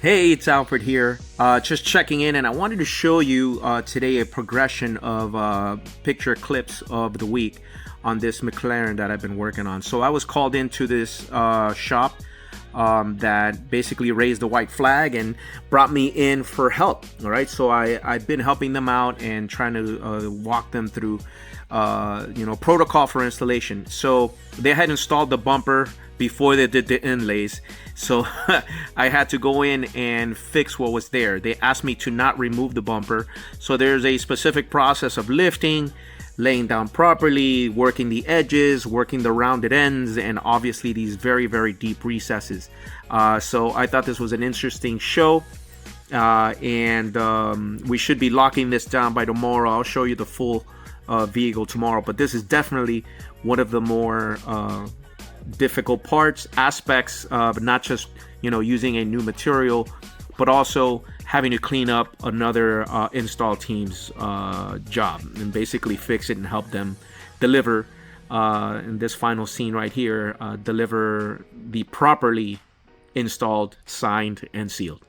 Hey, it's Alfred here. Just checking in, and I wanted to show you today a progression of picture clips of the week on this McLaren that I've been working on. So I was called into this shop that basically raised the white flag and brought me in for help. All right, so I've been helping them out and trying to walk them through protocol for installation. So they had installed the bumper before they did the inlays, so I had to go in and fix what was there. They asked me to not remove the bumper, so there's a specific process of lifting, laying down properly, working the edges, working the rounded ends, and obviously these very deep recesses. So I thought this was an interesting show, and we should be locking this down by tomorrow. I'll show you the full vehicle tomorrow, but this is definitely one of the more difficult aspects of not just using a new material, but also having to clean up another install team's job and basically fix it and help them deliver in this final scene right here, deliver the properly installed, signed, and sealed.